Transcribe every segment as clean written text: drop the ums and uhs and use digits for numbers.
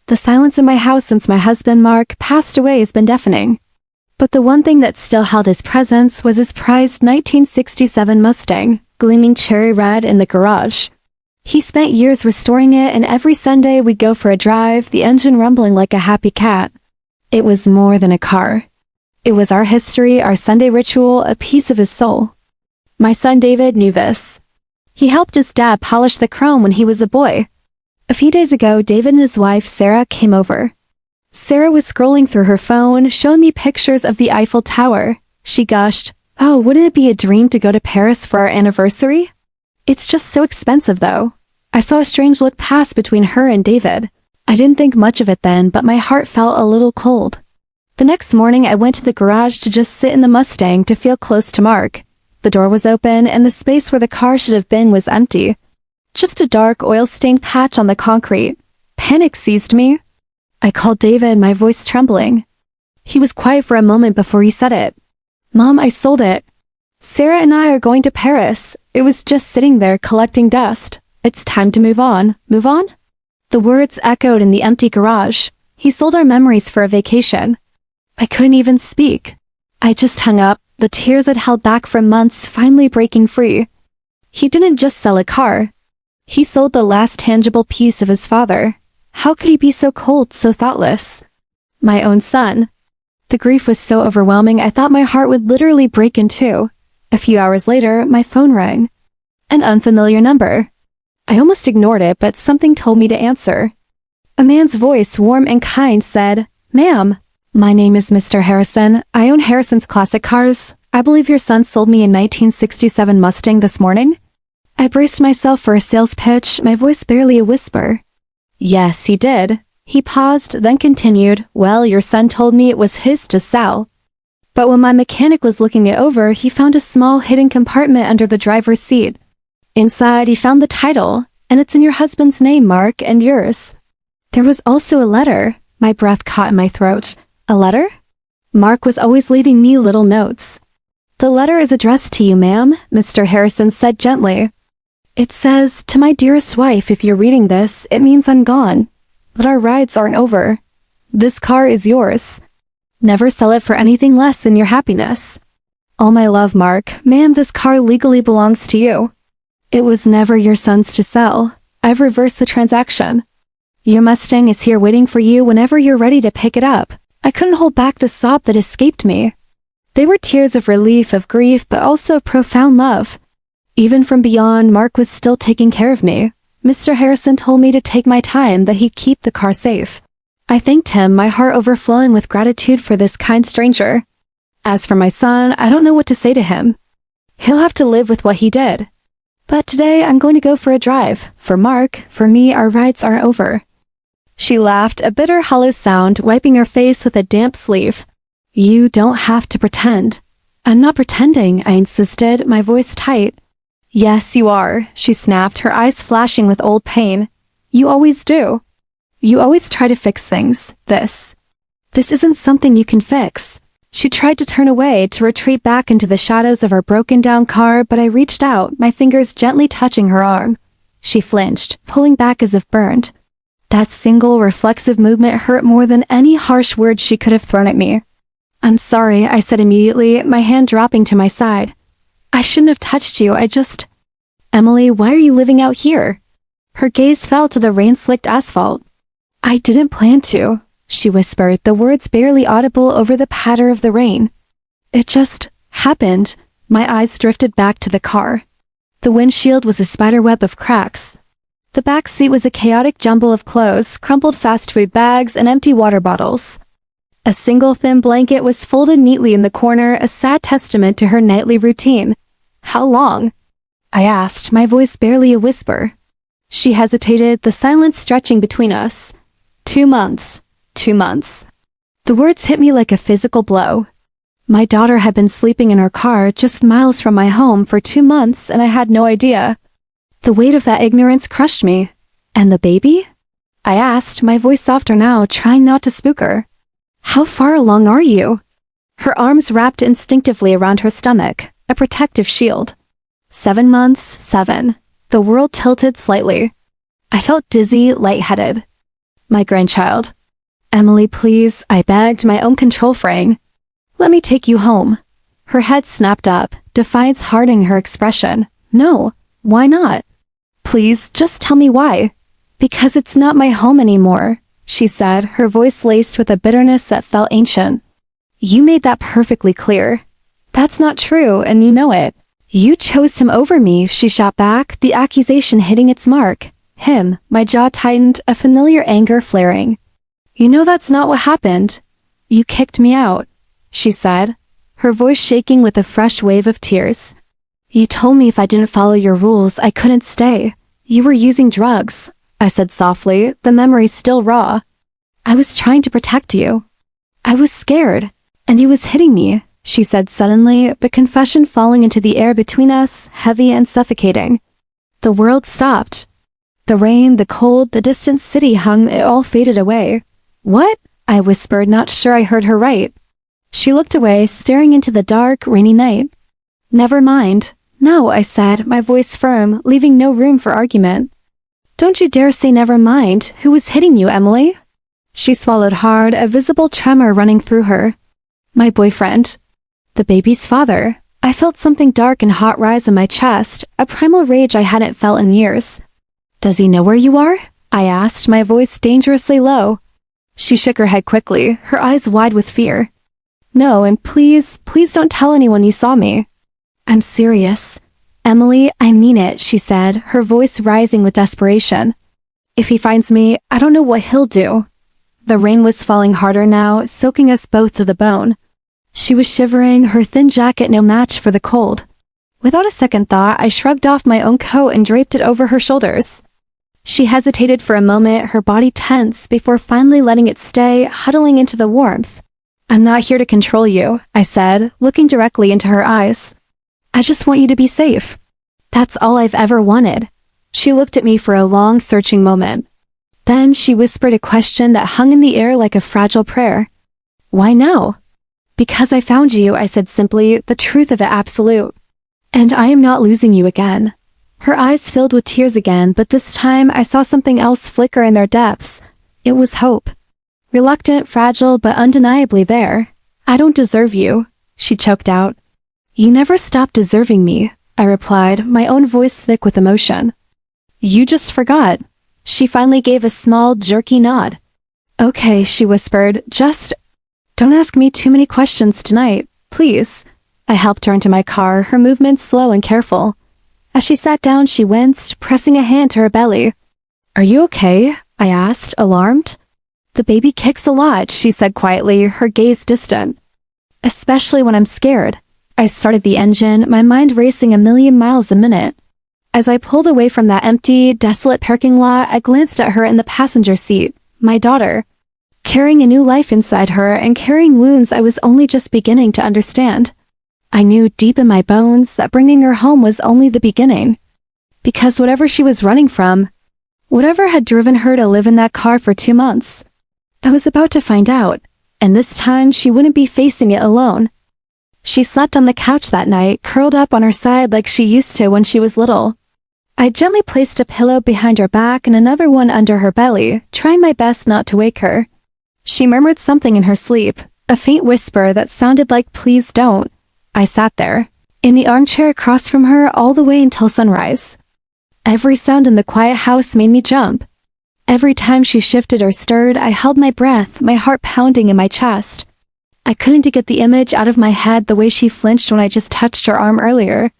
The silence in my house since my husband Mark passed away has been deafening. But the one thing that still held his presence was his prized 1967 Mustang, gleaming cherry red in the garage. He spent years restoring it, and every Sunday we'd go for a drive, the engine rumbling like a happy cat. It was more than a car. It was our history, our Sunday ritual, a piece of his soul. My son David knew this. He helped his dad polish the chrome when he was a boy. A few days ago, David and his wife Sarah came over. Sarah was scrolling through her phone, showing me pictures of the Eiffel Tower. She gushed, "Oh, wouldn't it be a dream to go to Paris for our anniversary? It's just so expensive though." I saw a strange look pass between her and David. I didn't think much of it then, but my heart felt a little cold. The next morning, I went to the garage to just sit in the Mustang to feel close to Mark. The door was open, and the space where the car should have been was empty. Just a dark, oil-stained patch on the concrete. Panic seized me. I called David, my voice trembling. He was quiet for a moment before he said it. "Mom, I sold it. Sarah and I are going to Paris. It was just sitting there collecting dust. It's time to move on." Move on? The words echoed in the empty garage. He sold our memories for a vacation. I couldn't even speak. I just hung up, the tears I'd held back for months finally breaking free. He didn't just sell a car. He sold the last tangible piece of his father. How could he be so cold, so thoughtless? My own son. The grief was so overwhelming I thought my heart would literally break in two. A few hours later, my phone rang. An unfamiliar number. I almost ignored it, but something told me to answer. A man's voice, warm and kind, said, "Ma'am, my name is Mr. Harrison. I own Harrison's Classic Cars. I believe your son sold me a 1967 Mustang this morning." I braced myself for a sales pitch, my voice barely a whisper. "Yes, he did." He paused, then continued, "Well, your son told me it was his to sell. But when my mechanic was looking it over, he found a small hidden compartment under the driver's seat. Inside, he found the title, and it's in your husband's name, Mark, and yours. There was also a letter." My breath caught in my throat. "A letter?" Mark was always leaving me little notes. "The letter is addressed to you, ma'am," Mr. Harrison said gently. "It says, 'To my dearest wife, if you're reading this, it means I'm gone. But our rides aren't over. This car is yours. Never sell it for anything less than your happiness. All my love, Mark. Ma'am, this car legally belongs to you. It was never your son's to sell. I've reversed the transaction. Your Mustang is here waiting for you whenever you're ready to pick it up." I couldn't hold back the sob that escaped me. They were tears of relief, of grief, but also of profound love. Even from beyond, Mark was still taking care of me. Mr. Harrison told me to take my time, that he'd keep the car safe. I thanked him, my heart overflowing with gratitude for this kind stranger. As for my son, I don't know what to say to him. He'll have to live with what he did. But today, I'm going to go for a drive. For Mark, for me, our rides aren't over. She laughed, a bitter, hollow sound, wiping her face with a damp sleeve. "You don't have to pretend." "I'm not pretending," I insisted, my voice tight. "Yes, you are," she snapped, her eyes flashing with old pain. "You always do. You always try to fix things. This isn't something you can fix." She tried to turn away, to retreat back into the shadows of our broken-down car, but I reached out, my fingers gently touching her arm. She flinched, pulling back as if burned. That single, reflexive movement hurt more than any harsh words she could have thrown at me. "I'm sorry," I said immediately, my hand dropping to my side. "I shouldn't have touched you, Emily, why are you living out here?" Her gaze fell to the rain-slicked asphalt. "I didn't plan to," she whispered, the words barely audible over the patter of the rain. "It just happened." My eyes drifted back to the car. The windshield was a spiderweb of cracks. The back seat was a chaotic jumble of clothes, crumpled fast food bags, and empty water bottles. A single thin blanket was folded neatly in the corner, a sad testament to her nightly routine. "How long?" I asked, my voice barely a whisper. She hesitated, the silence stretching between us. 2 months. 2 months. The words hit me like a physical blow. My daughter had been sleeping in her car just miles from my home for 2 months, and I had no idea. The weight of that ignorance crushed me. "And the baby?" I asked, my voice softer now, trying not to spook her. "How far along are you?" Her arms wrapped instinctively around her stomach, a protective shield. 7 months, 7. The world tilted slightly. I felt dizzy, lightheaded. My grandchild. Emily, please, I begged, my own control fraying. Let me take you home. Her head snapped up, defiance hardening her expression. No, why not? Please, just tell me why. Because it's not my home anymore, she said, her voice laced with a bitterness that felt ancient. You made that perfectly clear. That's not true, and you know it. You chose him over me, she shot back, the accusation hitting its mark. Him, my jaw tightened, a familiar anger flaring. You know that's not what happened. You kicked me out, she said, her voice shaking with a fresh wave of tears. You told me if I didn't follow your rules, I couldn't stay. You were using drugs, I said softly, the memory still raw. I was trying to protect you. I was scared, and he was hitting me, she said suddenly, the confession falling into the air between us, heavy and suffocating. The world stopped. The rain, the cold, the distant city hung, it all faded away. What? I whispered, not sure I heard her right. She looked away, staring into the dark, rainy night. Never mind. No, I said, my voice firm, leaving no room for argument. Don't you dare say never mind. Who was hitting you, Emily? She swallowed hard, a visible tremor running through her. My boyfriend. The baby's father. I felt something dark and hot rise in my chest, a primal rage I hadn't felt in years. Does he know where you are? I asked, my voice dangerously low. She shook her head quickly, her eyes wide with fear. No, and please don't tell anyone you saw me. I'm serious. Emily, I mean it, she said, her voice rising with desperation. If he finds me, I don't know what he'll do. The rain was falling harder now, soaking us both to the bone. She was shivering, her thin jacket no match for the cold. Without a second thought, I shrugged off my own coat and draped it over her shoulders. She hesitated for a moment, her body tense, before finally letting it stay, huddling into the warmth. I'm not here to control you, I said, looking directly into her eyes. I just want you to be safe. That's all I've ever wanted. She looked at me for a long, searching moment. Then she whispered a question that hung in the air like a fragile prayer. Why now? Because I found you, I said simply, the truth of it absolute. And I am not losing you again. Her eyes filled with tears again, but this time I saw something else flicker in their depths. It was hope. Reluctant, fragile, but undeniably there. I don't deserve you, she choked out. You never stopped deserving me, I replied, my own voice thick with emotion. You just forgot. She finally gave a small, jerky nod. Okay, she whispered, just don't ask me too many questions tonight, please. I helped her into my car, her movements slow and careful. As she sat down, she winced, pressing a hand to her belly. Are you okay? I asked, alarmed. The baby kicks a lot, she said quietly, her gaze distant. Especially when I'm scared. I started the engine, my mind racing 1,000,000 miles a minute. As I pulled away from that empty, desolate parking lot, I glanced at her in the passenger seat, my daughter, carrying a new life inside her and carrying wounds I was only just beginning to understand. I knew deep in my bones that bringing her home was only the beginning. Because whatever she was running from, whatever had driven her to live in that car for 2 months, I was about to find out, and this time she wouldn't be facing it alone. She slept on the couch that night, curled up on her side like she used to when she was little. I gently placed a pillow behind her back and another one under her belly, trying my best not to wake her. She murmured something in her sleep, a faint whisper that sounded like please don't. I sat there, in the armchair across from her all the way until sunrise. Every sound in the quiet house made me jump. Every time she shifted or stirred, I held my breath, my heart pounding in my chest. I couldn't get the image out of my head the way she flinched when I just touched her arm earlier.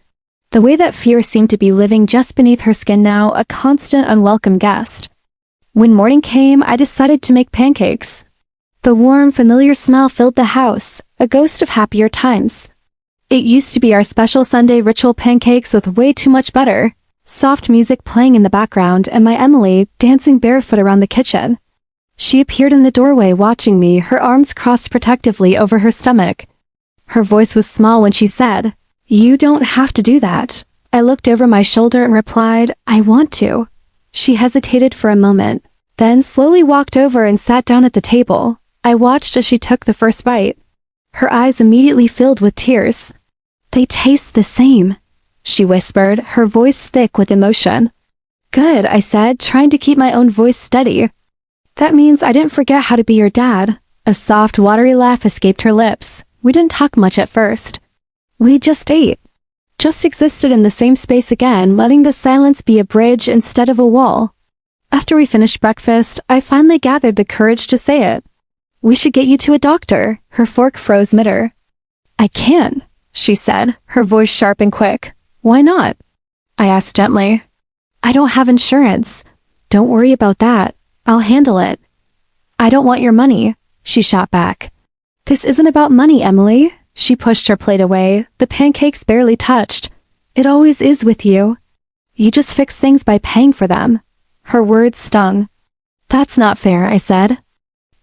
The way that fear seemed to be living just beneath her skin now, a constant unwelcome guest. When morning came, I decided to make pancakes. The warm, familiar smell filled the house, a ghost of happier times. It used to be our special Sunday ritual pancakes with way too much butter, soft music playing in the background, and my Emily dancing barefoot around the kitchen. She appeared in the doorway watching me, her arms crossed protectively over her stomach. Her voice was small when she said, "You don't have to do that." I looked over my shoulder and replied, "I want to." She hesitated for a moment, then slowly walked over and sat down at the table. I watched as she took the first bite. Her eyes immediately filled with tears. "They taste the same," she whispered, her voice thick with emotion. "Good," I said, trying to keep my own voice steady. That means I didn't forget how to be your dad. A soft, watery laugh escaped her lips. We didn't talk much at first. We just ate. Just existed in the same space again, letting the silence be a bridge instead of a wall. After we finished breakfast, I finally gathered the courage to say it. We should get you to a doctor. Her fork froze mid-air. I can't, she said, her voice sharp and quick. Why not? I asked gently. I don't have insurance. Don't worry about that. I'll handle it. I don't want your money, she shot back. This isn't about money, Emily. She pushed her plate away. The pancakes barely touched. It always is with you. You just fix things by paying for them. Her words stung. That's not fair, I said.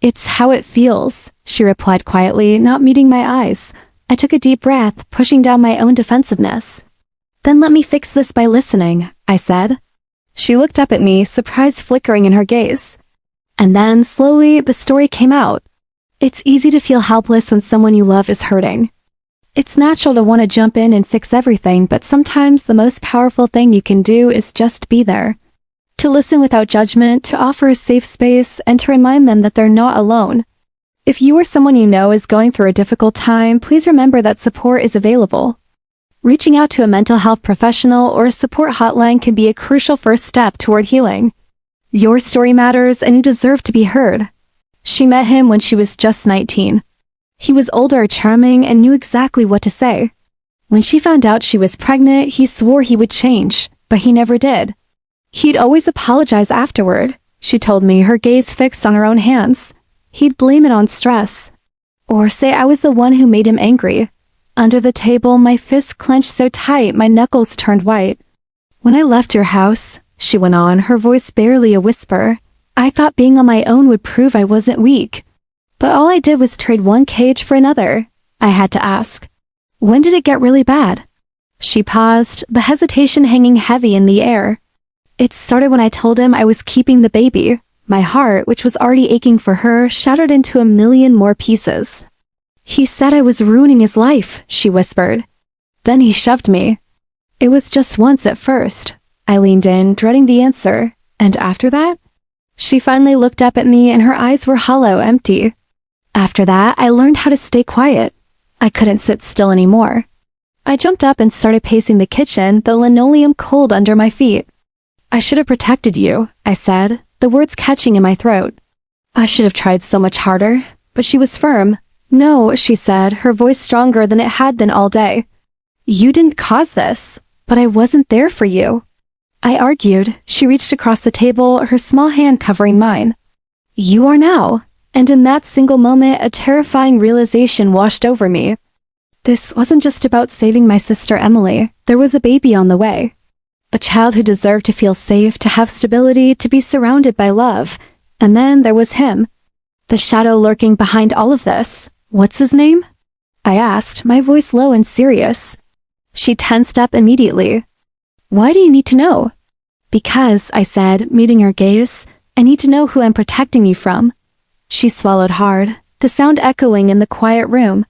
It's how it feels, she replied quietly, not meeting my eyes. I took a deep breath, pushing down my own defensiveness. Then let me fix this by listening, I said. She looked up at me, surprise flickering in her gaze. And then, slowly, the story came out. It's easy to feel helpless when someone you love is hurting. It's natural to want to jump in and fix everything, but sometimes the most powerful thing you can do is just be there. To listen without judgment, to offer a safe space, and to remind them that they're not alone. If you or someone you know is going through a difficult time, please remember that support is available. Reaching out to a mental health professional or a support hotline can be a crucial first step toward healing. Your story matters, and you deserve to be heard. She met him when she was just 19. He was older, charming, and knew exactly what to say. When she found out she was pregnant, he swore he would change, but he never did. He'd always apologize afterward, she told me, her gaze fixed on her own hands. He'd blame it on stress. Or say I was the one who made him angry. Under the table, my fists clenched so tight my knuckles turned white. When I left your house, she went on, her voice barely a whisper, I thought being on my own would prove I wasn't weak. But all I did was trade one cage for another. I had to ask. When did it get really bad? She paused, the hesitation hanging heavy in the air. It started when I told him I was keeping the baby. My heart, which was already aching for her, shattered into a million more pieces. He said I was ruining his life, she whispered. Then he shoved me. It was just once at first. I leaned in, dreading the answer. And after that? She finally looked up at me and her eyes were hollow, empty. After that, I learned how to stay quiet. I couldn't sit still anymore. I jumped up and started pacing the kitchen, the linoleum cold under my feet. I should have protected you, I said, the words catching in my throat. I should have tried so much harder, but she was firm. No, she said, her voice stronger than it had been all day. You didn't cause this, but I wasn't there for you. I argued. She reached across the table, her small hand covering mine. You are now. And in that single moment, a terrifying realization washed over me. This wasn't just about saving my sister Emily. There was a baby on the way. A child who deserved to feel safe, to have stability, to be surrounded by love. And then there was him. The shadow lurking behind all of this. What's his name? I asked, my voice low and serious. She tensed up immediately. Why do you need to know? Because, I said, meeting her gaze, I need to know who I'm protecting you from. She swallowed hard, the sound echoing in the quiet room.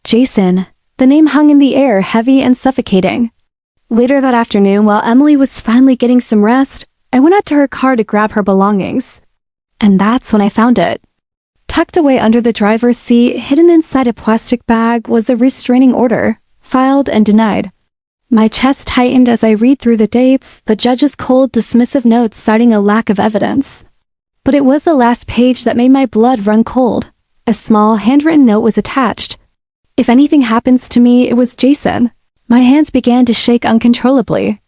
Jason. The name hung in the air, heavy and suffocating. Later that afternoon, while Emily was finally getting some rest, I went out to her car to grab her belongings. And that's when I found it. Tucked away under the driver's seat, hidden inside a plastic bag, was a restraining order, filed and denied. My chest tightened as I read through the dates, the judge's cold, dismissive notes citing a lack of evidence. But it was the last page that made my blood run cold. A small, handwritten note was attached. If anything happens to me, it was Jason. My hands began to shake uncontrollably.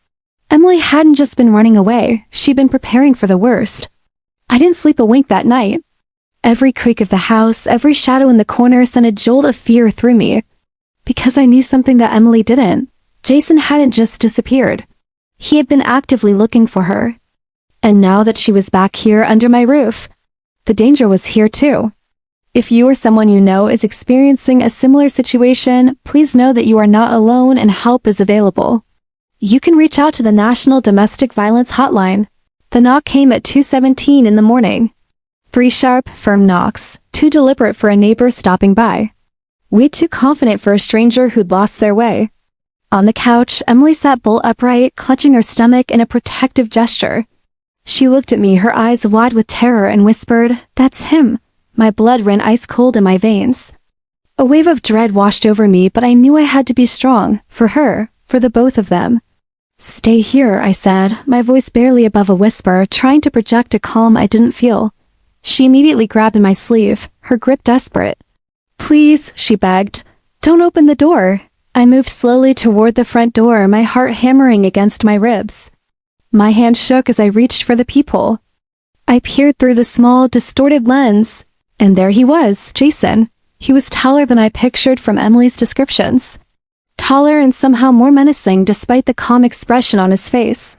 Emily hadn't just been running away, she'd been preparing for the worst. I didn't sleep a wink that night. Every creak of the house, every shadow in the corner sent a jolt of fear through me. Because I knew something that Emily didn't. Jason hadn't just disappeared. He had been actively looking for her. And now that she was back here under my roof, the danger was here too. If you or someone you know is experiencing a similar situation, please know that you are not alone and help is available. You can reach out to the National Domestic Violence Hotline. The knock came at 2:17 in the morning. 3 sharp, firm knocks, too deliberate for a neighbor stopping by. Way too confident for a stranger who'd lost their way. On the couch, Emily sat bolt upright, clutching her stomach in a protective gesture. She looked at me, her eyes wide with terror, and whispered, "That's him." My blood ran ice cold in my veins. A wave of dread washed over me, but I knew I had to be strong, for her, for the both of them. "Stay here," I said, my voice barely above a whisper, trying to project a calm I didn't feel. She immediately grabbed my sleeve, her grip desperate. "Please," she begged, "don't open the door." I moved slowly toward the front door, my heart hammering against my ribs. My hand shook as I reached for the peephole. I peered through the small, distorted lens, and there he was, Jason. He was taller than I pictured from Emily's descriptions. Taller and somehow more menacing despite the calm expression on his face.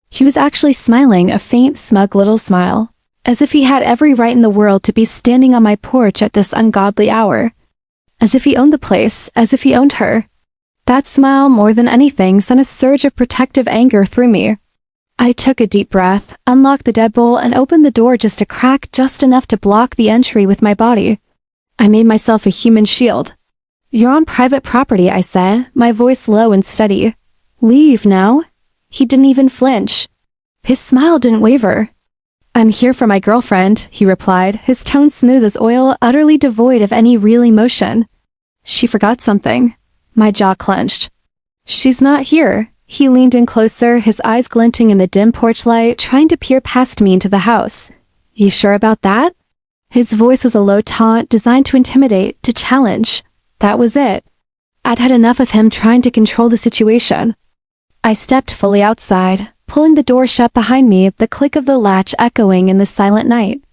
He was actually smiling, a faint, smug little smile, as if he had every right in the world to be standing on my porch at this ungodly hour. As if he owned the place, as if he owned her. That smile, more than anything, sent a surge of protective anger through me. I took a deep breath, unlocked the deadbolt, and opened the door just a crack, just enough to block the entry with my body. I made myself a human shield. "You're on private property," I said, my voice low and steady. "Leave now." He didn't even flinch. His smile didn't waver. "I'm here for my girlfriend," he replied, his tone smooth as oil, utterly devoid of any real emotion. "She forgot something." My jaw clenched. "She's not here." He leaned in closer, his eyes glinting in the dim porch light, trying to peer past me into the house. "You sure about that?" His voice was a low taunt, designed to intimidate, to challenge. That was it. I'd had enough of him trying to control the situation. I stepped fully outside, pulling the door shut behind me, the click of the latch echoing in the silent night.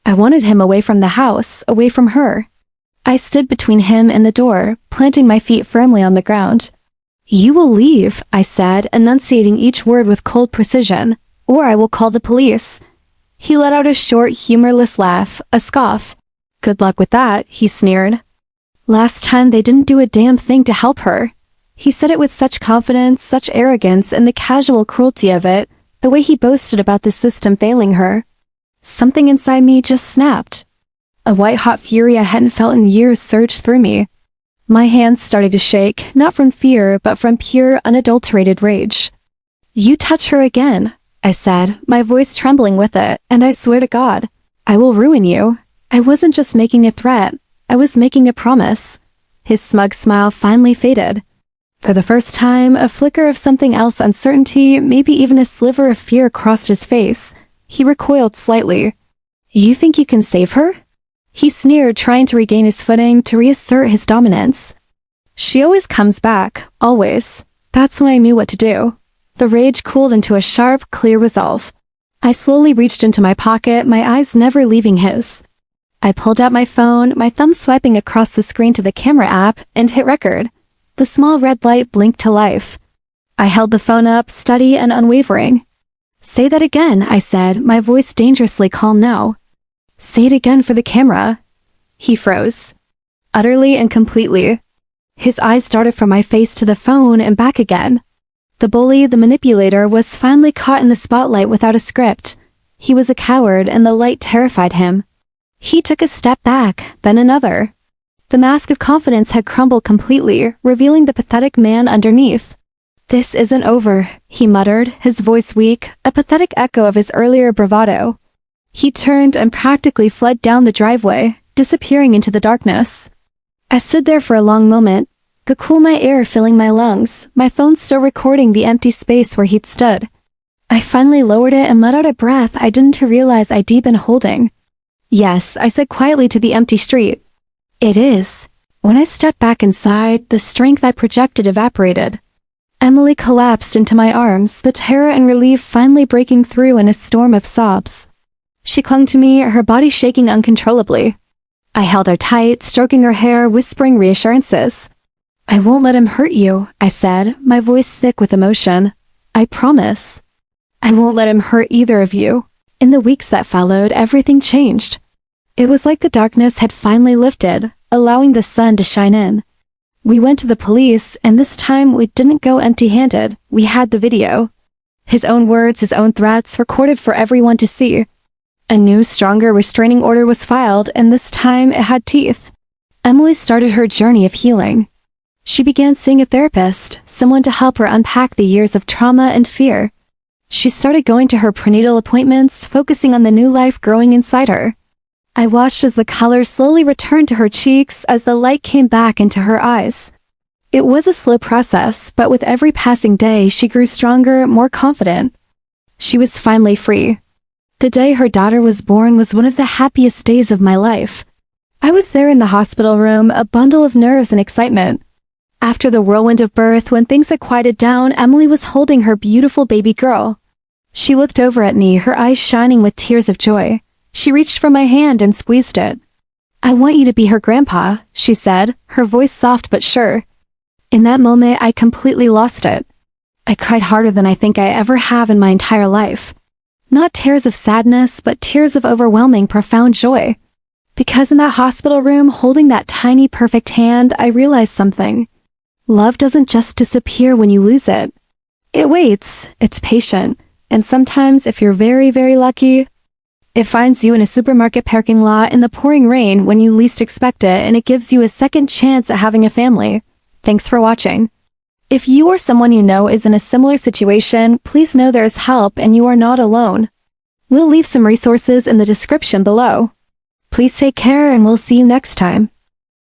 I wanted him away from the house, away from her. I stood between him and the door, planting my feet firmly on the ground. "You will leave," I said, enunciating each word with cold precision, "or I will call the police." He let out a short, humorless laugh, a scoff. "Good luck with that," he sneered. "Last time they didn't do a damn thing to help her." He said it with such confidence, such arrogance, and the casual cruelty of it, the way he boasted about the system failing her. Something inside me just snapped. A white-hot fury I hadn't felt in years surged through me. My hands started to shake, not from fear, but from pure, unadulterated rage. "You touch her again," I said, my voice trembling with it, "and I swear to God, I will ruin you." I wasn't just making a threat, I was making a promise. His smug smile finally faded. For the first time, a flicker of something else, uncertainty, maybe even a sliver of fear crossed his face. He recoiled slightly. "You think you can save her?" He sneered, trying to regain his footing, to reassert his dominance. "She always comes back, always." That's when I knew what to do. The rage cooled into a sharp, clear resolve. I slowly reached into my pocket, my eyes never leaving his. I pulled out my phone, my thumb swiping across the screen to the camera app, and hit record. The small red light blinked to life. I held the phone up, steady and unwavering. "Say that again," I said, my voice dangerously calm now. "Say it again for the camera." He froze. Utterly and completely. His eyes darted from my face to the phone and back again. The bully, the manipulator, was finally caught in the spotlight without a script. He was a coward, and the light terrified him. He took a step back, then another. The mask of confidence had crumbled completely, revealing the pathetic man underneath. "This isn't over," he muttered, his voice weak, a pathetic echo of his earlier bravado. He turned and practically fled down the driveway, disappearing into the darkness. I stood there for a long moment, the cool night air filling my lungs, my phone still recording the empty space where he'd stood. I finally lowered it and let out a breath I didn't realize I'd deep been holding. "Yes," I said quietly to the empty street. "It is." When I stepped back inside, the strength I projected evaporated. Emily collapsed into my arms, the terror and relief finally breaking through in a storm of sobs. She clung to me, her body shaking uncontrollably. I held her tight, stroking her hair, whispering reassurances. "I won't let him hurt you," I said, my voice thick with emotion. "I promise." "I won't let him hurt either of you." In the weeks that followed, everything changed. It was like the darkness had finally lifted, allowing the sun to shine in. We went to the police, and this time we didn't go empty-handed. We had the video. His own words, his own threats, recorded for everyone to see. A new, stronger restraining order was filed, and this time it had teeth. Emily started her journey of healing. She began seeing a therapist, someone to help her unpack the years of trauma and fear. She started going to her prenatal appointments, focusing on the new life growing inside her. I watched as the color slowly returned to her cheeks as the light came back into her eyes. It was a slow process, but with every passing day, she grew stronger, more confident. She was finally free. The day her daughter was born was one of the happiest days of my life. I was there in the hospital room, a bundle of nerves and excitement. After the whirlwind of birth, when things had quieted down, Emily was holding her beautiful baby girl. She looked over at me, her eyes shining with tears of joy. She reached for my hand and squeezed it. "I want you to be her grandpa," she said, her voice soft but sure. In that moment, I completely lost it. I cried harder than I think I ever have in my entire life. Not tears of sadness, but tears of overwhelming, profound joy. Because in that hospital room, holding that tiny, perfect hand, I realized something. Love doesn't just disappear when you lose it. It waits, it's patient, and sometimes, if you're very, very lucky, it finds you in a supermarket parking lot in the pouring rain when you least expect it, and it gives you a second chance at having a family. Thanks for watching. If you or someone you know is in a similar situation, please know there is help and you are not alone. We'll leave some resources in the description below. Please take care and we'll see you next time.